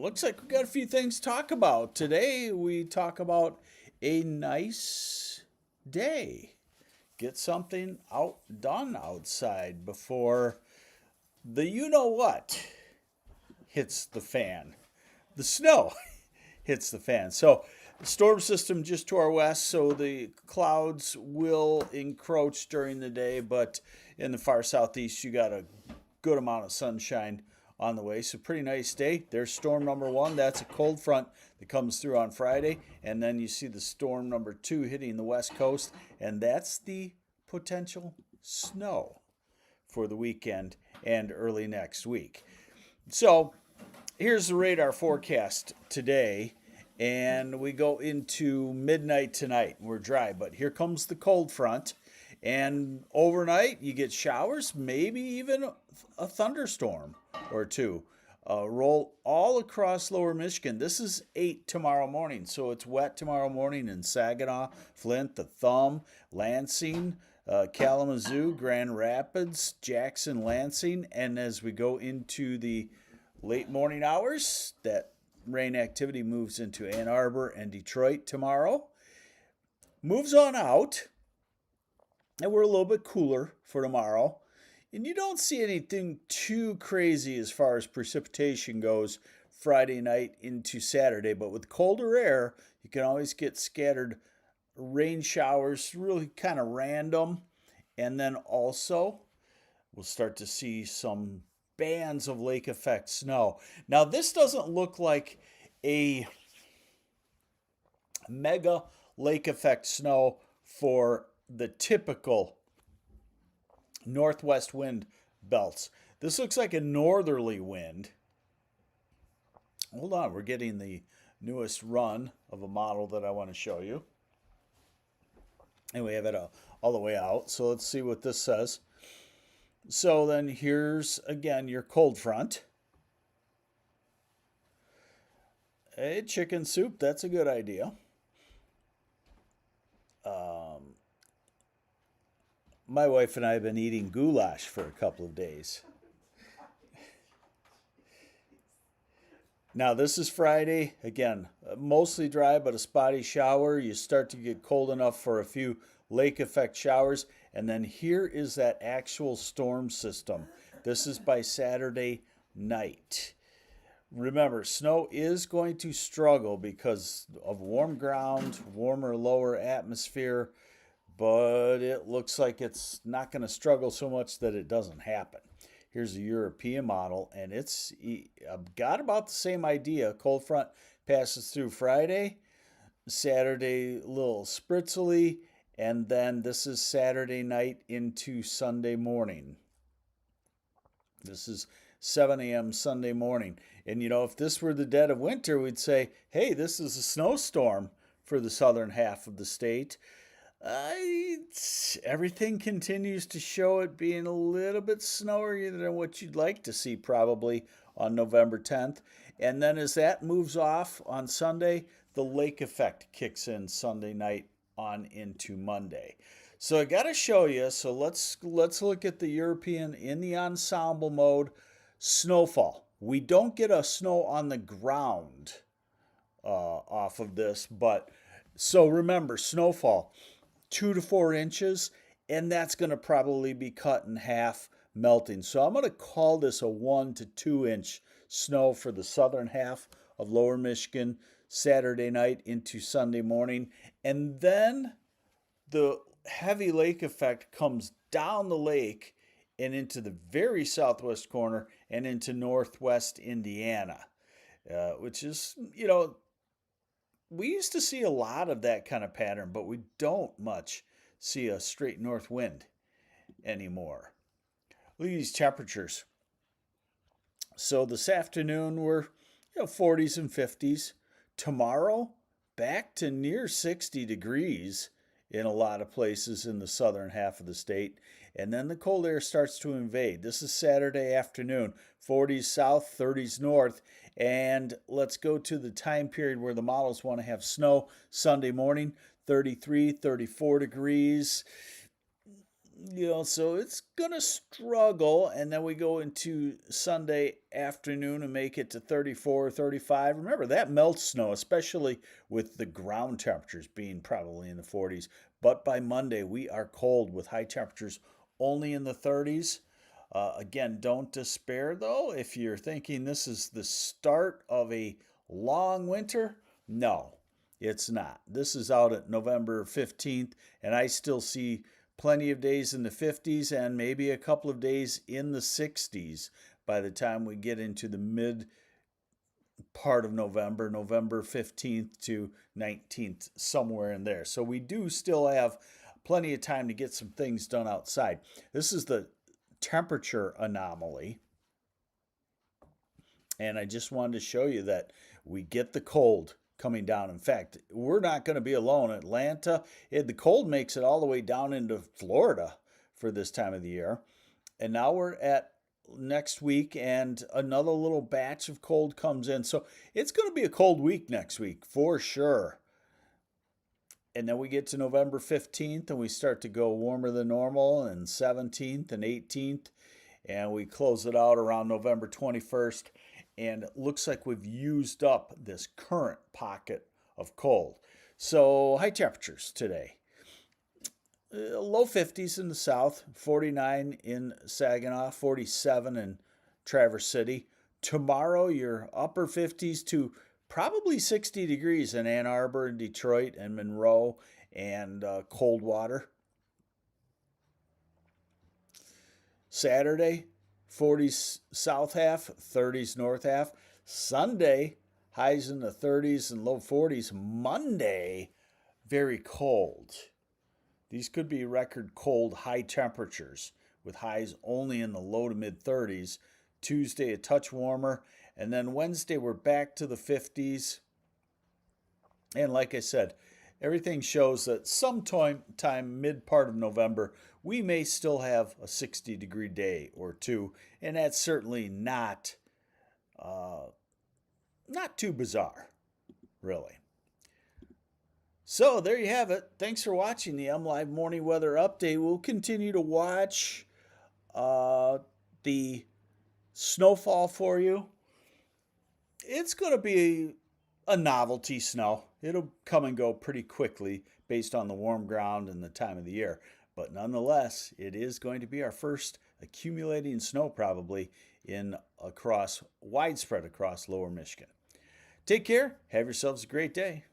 looks like we got a few things to talk about. Today we talk about a nice day. Get something out done outside before the you know what hits the fan. The snow hits the fan. So, storm system just to our west, so the clouds will encroach during the day, but in the far southeast, you got a good amount of sunshine on the way. So, pretty nice day. There's storm number one. That's a cold front that comes through on Friday. And then you see the storm number two hitting the west coast, and that's the potential snow for the weekend and early next week. So, here's the radar forecast today, and we go into midnight tonight. We're dry, but here comes the cold front, and overnight you get showers, maybe even a thunderstorm or two. Roll all across lower Michigan. This is 8 tomorrow morning, so it's wet tomorrow morning in Saginaw, Flint, the Thumb, Lansing, Kalamazoo, Grand Rapids, Jackson, Lansing, and as we go into the late morning hours, that rain activity moves into Ann Arbor and Detroit tomorrow. Moves on out, and we're a little bit cooler for tomorrow. And you don't see anything too crazy as far as precipitation goes Friday night into Saturday, but with colder air, you can always get scattered rain showers, really kind of random. And then also, we'll start to see some bands of lake effect snow. Now, this doesn't look like a mega lake effect snow for the typical northwest wind belts. This looks like a northerly wind. Hold on, we're getting the newest run of a model that I want to show you. And we have it all the way out. So let's see what this says. So then here's, again, your cold front. Hey, chicken soup, that's a good idea. My wife and I have been eating goulash for a couple of days. Now, this is Friday. Again, mostly dry, but a spotty shower. You start to get cold enough for a few lake effect showers. And then here is that actual storm system. This is by Saturday night. Remember, snow is going to struggle because of warm ground, warmer, lower atmosphere, but it looks like it's not going to struggle so much that it doesn't happen. Here's a European model, and it's got about the same idea. Cold front passes through Friday, Saturday a little spritzily, and then this is Saturday night into Sunday morning. This is 7 a.m. Sunday morning. And, if this were the dead of winter, we'd say, hey, this is a snowstorm for the southern half of the state. Everything continues to show it being a little bit snowier than what you'd like to see probably on November 10th. And then as that moves off on Sunday, the lake effect kicks in Sunday night on into Monday. So I got to show you. So let's look at the European in the ensemble mode. Snowfall. We don't get a snow on the ground off of this, but so remember, snowfall, 2 to 4 inches, and that's going to probably be cut in half, melting. So I'm going to call this a 1 to 2 inch snow for the southern half of lower Michigan, Saturday night into Sunday morning. And then the heavy lake effect comes down the lake and into the very southwest corner and into northwest Indiana, which is, we used to see a lot of that kind of pattern, but we don't much see a straight north wind anymore. Look at these temperatures. So this afternoon we're 40s and 50s. Tomorrow, back to near 60 degrees in a lot of places in the southern half of the state. And then the cold air starts to invade. This is Saturday afternoon, 40s south, 30s north. And let's go to the time period where the models want to have snow. Sunday morning, 33, 34 degrees. So it's going to struggle. And then we go into Sunday afternoon and make it to 34, 35. Remember, that melts snow, especially with the ground temperatures being probably in the 40s. But by Monday, we are cold with high temperatures only in the 30s. Again, don't despair though. If you're thinking this is the start of a long winter, no, it's not. This is out at November 15th, and I still see plenty of days in the 50s and maybe a couple of days in the 60s by the time we get into the mid part of November, November 15th to 19th, somewhere in there. So we do still have plenty of time to get some things done outside. This is the temperature anomaly. And I just wanted to show you that we get the cold coming down. In fact, we're not going to be alone. Atlanta, the cold makes it all the way down into Florida for this time of the year. And now we're at next week, and another little batch of cold comes in. So it's going to be a cold week next week for sure. And then we get to November 15th and we start to go warmer than normal, and 17th and 18th. And we close it out around November 21st. And it looks like we've used up this current pocket of cold. So high temperatures today. Low 50s in the south, 49 in Saginaw, 47 in Traverse City. Tomorrow, your upper 50s to probably 60 degrees in Ann Arbor and Detroit and Monroe and Coldwater. Saturday, 40s south half, 30s north half. Sunday, highs in the 30s and low 40s. Monday, very cold. These could be record cold high temperatures with highs only in the low to mid 30s. Tuesday, a touch warmer. And then Wednesday, we're back to the 50s. And like I said, everything shows that sometime mid part of November, we may still have a 60-degree day or two. And that's certainly not too bizarre, really. So there you have it. Thanks for watching the MLive Morning Weather Update. We'll continue to watch the snowfall for you. It's going to be a novelty snow. It'll come and go pretty quickly based on the warm ground and the time of the year. But nonetheless, it is going to be our first accumulating snow probably widespread across lower Michigan. Take care. Have yourselves a great day.